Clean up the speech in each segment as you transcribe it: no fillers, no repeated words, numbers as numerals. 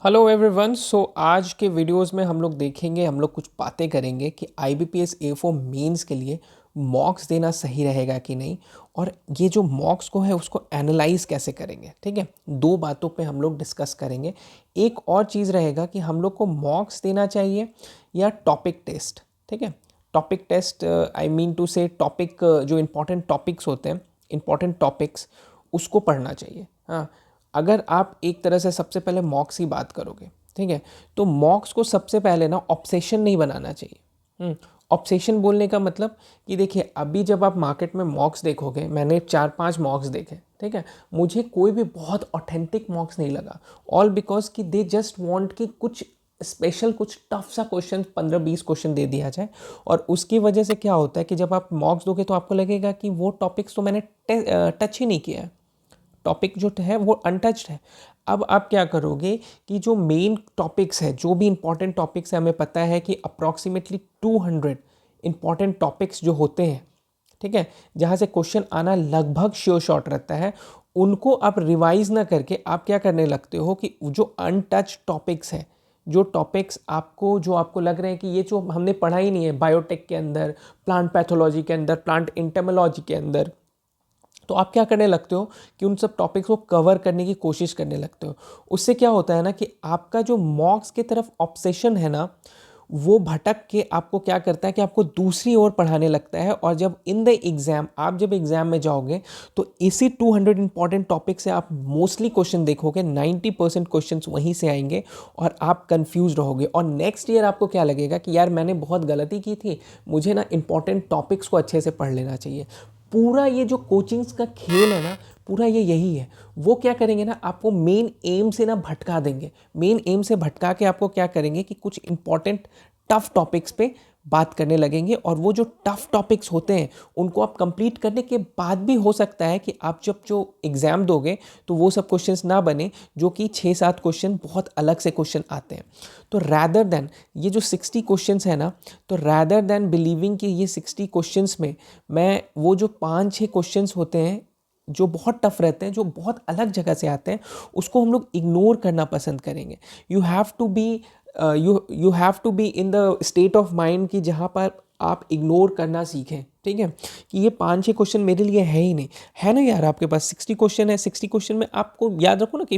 Hello everyone. सो आज के videos में हम लोग देखेंगे, हम लोग कुछ बातें करेंगे कि आईबीपीएस ए4 मेंस के लिए मॉक्स देना सही रहेगा कि नहीं, और ये जो मॉक्स को है उसको एनालाइज कैसे करेंगे। ठीक है, दो बातों पे हम लोग डिस्कस करेंगे। एक और चीज़ रहेगा कि हम लोग को मॉक्स देना चाहिए या टॉपिक टेस्ट। ठीक है, topic test I mean to say topic, जो इम्पोर्टेंट टॉपिक्स होते हैं, इम्पोर्टेंट टॉपिक्स उसको पढ़ना चाहिए। हाँ, अगर आप एक तरह से सबसे पहले मॉक्स की बात करोगे, ठीक है, तो मॉक्स को सबसे पहले ना ऑब्सेशन नहीं बनाना चाहिए। ऑब्सेशन बोलने का मतलब कि देखिए, अभी जब आप मार्केट में मॉक्स देखोगे, मैंने 4-5 मॉक्स देखे, ठीक है, मुझे कोई भी बहुत ऑथेंटिक मॉक्स नहीं लगा। ऑल बिकॉज कि दे जस्ट वांट कि कुछ स्पेशल, कुछ टफ सा क्वेश्चन, 15-20 क्वेश्चन दे दिया जाए। और उसकी वजह से क्या होता है कि जब आप मॉक्स दोगे तो आपको लगेगा कि वो टॉपिक्स तो मैंने टच ही नहीं किया है, टॉपिक जो है वो अनटच्ड है। अब आप क्या करोगे कि जो मेन टॉपिक्स है, जो भी इंपॉर्टेंट टॉपिक्स है, हमें पता है कि अप्रॉक्सीमेटली 200 इंपॉर्टेंट टॉपिक्स जो होते हैं, ठीक है, जहाँ से क्वेश्चन आना लगभग श्योर शॉट रहता है, उनको आप रिवाइज ना करके आप क्या करने लगते हो कि जो अनटच टॉपिक्स हैं, जो टॉपिक्स आपको, जो आपको लग रहे हैं कि ये जो हमने पढ़ा ही नहीं है बायोटेक के अंदर, प्लांट पैथोलॉजी के अंदर, प्लांट इंटेमोलॉजी के अंदर, तो आप क्या करने लगते हो कि उन सब टॉपिक्स को कवर करने की कोशिश करने लगते हो। उससे क्या होता है ना कि आपका जो मॉक्स की तरफ ऑब्सेशन है ना, वो भटक के आपको क्या करता है कि आपको दूसरी ओर पढ़ाने लगता है। और जब इन द एग्ज़ाम, आप जब एग्ज़ाम में जाओगे तो इसी 200 इंपॉर्टेंट टॉपिक से आप मोस्टली क्वेश्चन देखोगे, 90% क्वेश्चन वहीं से आएंगे और आप कंफ्यूज रहोगे। और नेक्स्ट ईयर आपको क्या लगेगा कि यार मैंने बहुत गलती की थी, मुझे ना इंपॉर्टेंट टॉपिक्स को अच्छे से पढ़ लेना चाहिए। पूरा ये जो कोचिंग्स का खेल है ना, पूरा ये यही है। वो क्या करेंगे ना, आपको मेन एम से ना भटका देंगे। मेन एम से भटका के आपको क्या करेंगे कि कुछ इंपॉर्टेंट टफ टॉपिक्स पे बात करने लगेंगे। और वो जो टफ टॉपिक्स होते हैं उनको आप कंप्लीट करने के बाद भी हो सकता है कि आप जब जो एग्ज़ाम दोगे तो वो सब क्वेश्चंस ना बने, जो कि 6-7 क्वेश्चन बहुत अलग से क्वेश्चन आते हैं। तो रैदर देन ये जो 60 क्वेश्चंस है ना, तो रैदर देन बिलीविंग कि ये 60 क्वेश्चंस में मैं वो जो 5-6 क्वेश्चंस होते हैं जो बहुत टफ रहते हैं, जो बहुत अलग जगह से आते हैं, उसको हम लोग इग्नोर करना पसंद करेंगे। You have to be you have to be in the state of mind कि जहाँ पर आप इग्नोर करना सीखें। ठीक है, कि ये 5-6 क्वेश्चन मेरे लिए है ही नहीं, है ना यार। आपके पास 60 क्वेश्चन है, 60 क्वेश्चन में आपको याद रखो ना कि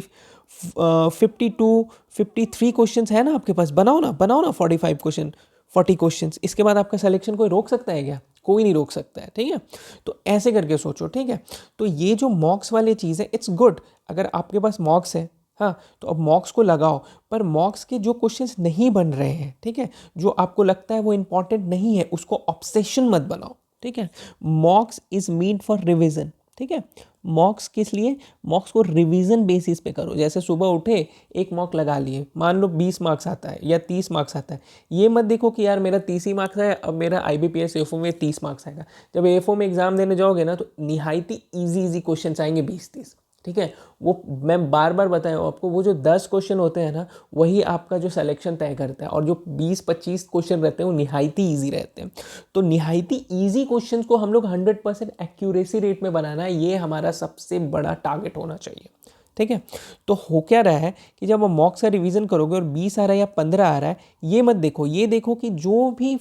52-53 क्वेश्चन है ना आपके पास। बनाओ ना 45 क्वेश्चन, 40 क्वेश्चंस। इसके बाद आपका सिलेक्शन कोई रोक सकता है क्या? कोई नहीं रोक सकता है। ठीक है, तो ऐसे करके सोचो। ठीक है, तो ये जो मॉक्स वाली चीज़ है, इट्स गुड अगर आपके पास मॉक्स है। हाँ, तो अब मॉक्स को लगाओ, पर मॉक्स के जो क्वेश्चंस नहीं बन रहे हैं, ठीक है, जो आपको लगता है वो इंपॉर्टेंट नहीं है, उसको ऑब्सेशन मत बनाओ। ठीक है, मॉक्स इज मीन फॉर रिविजन। ठीक है, मॉक्स किस लिए? मॉक्स को रिवीजन बेसिस पे करो। जैसे सुबह उठे, एक मॉक लगा लिए, मान लो 20 मार्क्स आता है या 30 मार्क्स आता है। ये मत देखो कि यार मेरा 30 ही मार्क्स है, अब मेरा आईबीपीएस एफओ में 30 मार्क्स आएगा। जब एफओ में एग्जाम देने जाओगे ना, तो निहायती इजी क्वेश्चन आएंगे 20-30। ठीक है, वो मैं बार बार बताया आपको, वो जो 10 क्वेश्चन होते हैं ना, वही आपका जो सिलेक्शन तय करता है। और जो 20-25 क्वेश्चन रहते हैं वो निहायती ईजी रहते हैं। तो निहायती इजी क्वेश्चंस को हम लोग 100% एक्यूरेसी रेट में बनाना है, ये हमारा सबसे बड़ा टारगेट होना चाहिए। ठीक है, तो हो क्या रहा है कि जब आप मॉक का रिवीजन करोगे और 20 आ रहा है या 15 आ रहा है, ये मत देखो। ये देखो कि जो भी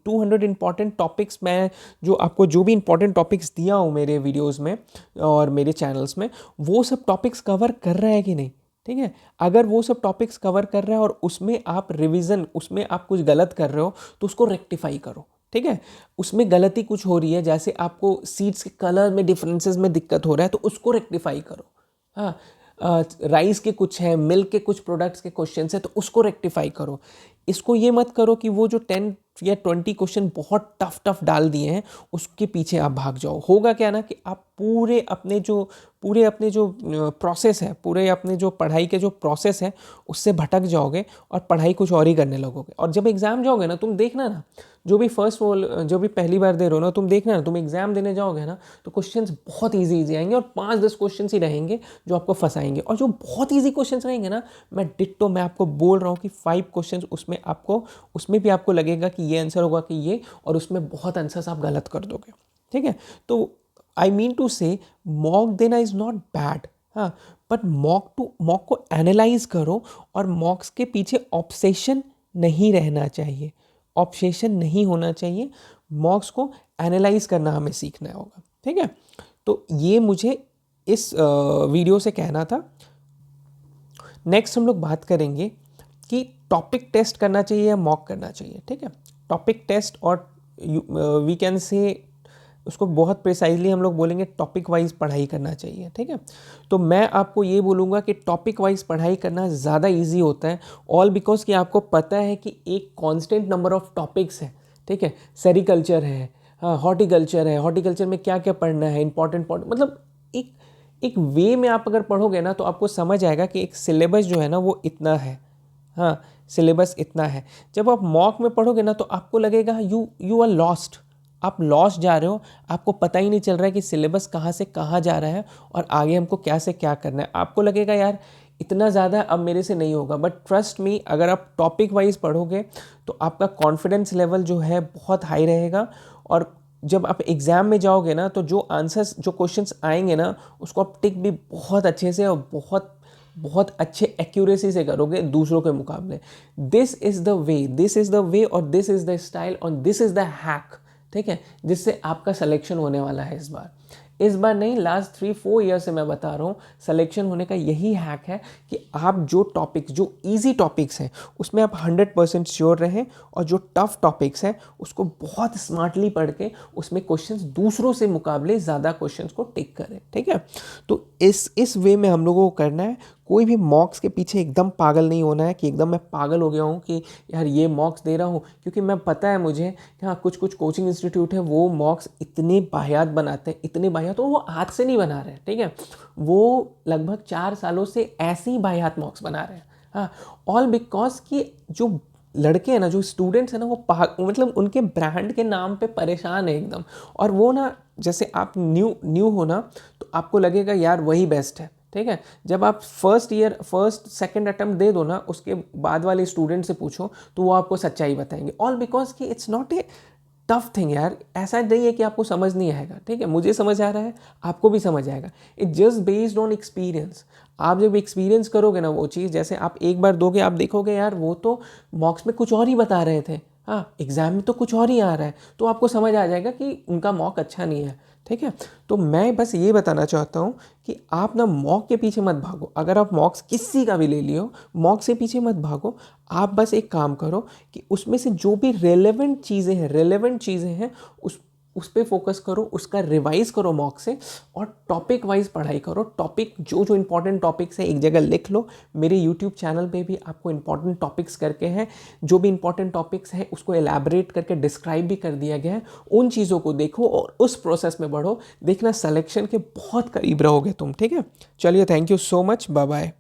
200 इंपॉर्टेंट टॉपिक्स, मैं जो आपको जो भी इंपॉर्टेंट टॉपिक्स दिया हूँ मेरे वीडियोस में और मेरे चैनल्स में, वो सब टॉपिक्स कवर कर रहा है कि नहीं। ठीक है, अगर वो सब टॉपिक्स कवर कर रहा है और उसमें आप रिवीजन, उसमें आप कुछ गलत कर रहे हो, तो उसको रेक्टिफाई करो। ठीक है, उसमें गलती कुछ हो रही है, जैसे आपको सीड्स के कलर में डिफरेंसेस में दिक्कत हो रहा है, तो उसको रेक्टिफाई करो। हाँ, राइस के कुछ है, मिल्क के कुछ प्रोडक्ट्स के क्वेश्चन है, तो उसको रेक्टिफाई करो। इसको ये मत करो कि वो जो 10 या 20 क्वेश्चन बहुत टफ डाल दिए हैं, उसके पीछे आप भाग जाओ। होगा क्या ना कि आप पूरे अपने जो प्रोसेस है, पूरे अपने जो पढ़ाई के जो प्रोसेस है, उससे भटक जाओगे और पढ़ाई कुछ और ही करने लगोगे। और जब एग्ज़ाम जाओगे ना, तुम देखना ना, जो भी पहली बार दे रहे हो ना, तुम देखना ना, तुम एग्ज़ाम देने जाओगे ना, तो क्वेश्चंस बहुत इजी आएंगे और 5-10 क्वेश्चन ही रहेंगे जो आपको फंसाएंगे। और जो बहुत ईजी क्वेश्चन रहेंगे ना, मैं आपको बोल रहा हूँ कि 5 क्वेश्चन उसमें भी आपको लगेगा कि ये आंसर होगा कि ये, और उसमें बहुत आंसर्स आप गलत कर दोगे। ठीक है, तो आई मीन टू से मॉक देना इज़ नॉट बैड। हाँ, बट मॉक को एनालाइज करो और मॉक्स के पीछे ऑब्सेशन नहीं रहना चाहिए, ऑब्सेशन नहीं होना चाहिए। मॉक्स को एनालाइज करना हमें सीखना होगा, ठीक है। तो ये मुझे इस वीडियो से कहना था। नेक्स्ट हम लोग बात करेंगे कि टॉपिक टेस्ट करना चाहिए या मॉक करना चाहिए, ठीक है। टॉपिक टेस्ट और वी कैन से उसको बहुत प्रिसाइजली हम लोग बोलेंगे टॉपिक वाइज पढ़ाई करना चाहिए, ठीक है। तो मैं आपको ये बोलूँगा कि टॉपिक वाइज पढ़ाई करना ज़्यादा इजी होता है, ऑल बिकॉज कि आपको पता है कि एक कांस्टेंट नंबर ऑफ टॉपिक्स है, ठीक है। सेरिकल्चर है, हाँ, हॉर्टिकल्चर है, हॉर्टिकल्चर में क्या क्या पढ़ना है, इंपॉर्टेंट मतलब एक एक वे में आप अगर पढ़ोगे ना तो आपको समझ आएगा कि एक सिलेबस जो है ना वो इतना है, हाँ, सिलेबस इतना है। जब आप मॉक में पढ़ोगे ना तो आपको लगेगा यू आर लॉस्ट, आप लॉस्ट जा रहे हो, आपको पता ही नहीं चल रहा है कि सिलेबस कहाँ से कहाँ जा रहा है और आगे हमको क्या से क्या करना है। आपको लगेगा यार इतना ज़्यादा अब मेरे से नहीं होगा, बट ट्रस्ट मी, अगर आप टॉपिक वाइज पढ़ोगे तो आपका कॉन्फिडेंस लेवल जो है बहुत हाई रहेगा। और जब आप एग्ज़ाम में जाओगे ना तो जो आंसर्स, जो क्वेश्चंस आएंगे ना उसको आप टिक भी बहुत अच्छे से और बहुत बहुत अच्छे एक्यूरेसी से करोगे दूसरों के मुकाबले। This is the way, this is the way और दिस इज़ द स्टाइल और दिस इज़ द हैक, ठीक है, जिससे आपका सिलेक्शन होने वाला है इस बार नहीं, लास्ट 3-4 ईयर से मैं बता रहा हूँ सिलेक्शन होने का यही हैक है कि आप जो टॉपिक्स, जो इजी टॉपिक्स हैं उसमें आप 100% श्योर रहें और जो टफ टॉपिक्स हैं उसको बहुत स्मार्टली पढ़ के उसमें क्वेश्चंस दूसरों से मुकाबले ज़्यादा क्वेश्चंस को टिक करें, ठीक है। तो इस वे में हम लोगों को करना है। कोई भी मॉक्स के पीछे एकदम पागल नहीं होना है कि एकदम मैं पागल हो गया हूँ कि यार ये मॉक्स दे रहा हूँ, क्योंकि मैं पता है मुझे कि हाँ कुछ कुछ कोचिंग इंस्टीट्यूट है वो मॉक्स इतने बाहियात बनाते हैं, इतने बाहियात, तो वो हाथ से नहीं बना रहे हैं, ठीक है, वो लगभग 4 सालों से ऐसे ही बाहियात मॉक्स बना रहे हैं। हाँ, ऑल बिकॉज कि जो लड़के हैं ना, जो स्टूडेंट्स हैं ना, वो मतलब उनके ब्रांड के नाम पे परेशान है एकदम। और वो ना, जैसे आप न्यू हो ना तो आपको लगेगा यार वही बेस्ट है, ठीक है। जब आप फर्स्ट सेकंड अटेम्प्ट दे दो ना, उसके बाद वाले स्टूडेंट से पूछो तो वो आपको सच्चाई बताएंगे, ऑल बिकॉज कि it's not a tough thing यार। ऐसा नहीं है कि आपको समझ नहीं आएगा, ठीक है, मुझे समझ आ रहा है, आपको भी समझ आएगा। It just based on experience. आप जब एक्सपीरियंस करोगे ना वो चीज़, जैसे आप एक बार दोगे आप देखोगे यार वो तो मॉक्स में कुछ और ही बता रहे थे, हाँ एग्ज़ाम में तो कुछ और ही आ रहा है, तो आपको समझ आ जाएगा कि उनका मॉक अच्छा नहीं है, ठीक है। तो मैं बस ये बताना चाहता हूँ कि आप ना मॉक के पीछे मत भागो। अगर आप मॉक्स किसी का भी ले लियो, मॉक से पीछे मत भागो। आप बस एक काम करो कि उसमें से जो भी रेलेवेंट चीज़ें हैं उस पे फोकस करो, उसका रिवाइज करो मॉक से, और टॉपिक वाइज पढ़ाई करो। टॉपिक जो जो इंपॉर्टेंट टॉपिक्स हैं एक जगह लिख लो। मेरे यूट्यूब चैनल पे भी आपको इंपॉर्टेंट टॉपिक्स करके हैं, जो भी इंपॉर्टेंट टॉपिक्स हैं उसको एलैबोरेट करके डिस्क्राइब भी कर दिया गया है। उन चीज़ों को देखो और उस प्रोसेस में बढ़ो, देखना सिलेक्शन के बहुत करीब रहोगे तुम, ठीक है। चलिए, thank you so much, bye bye.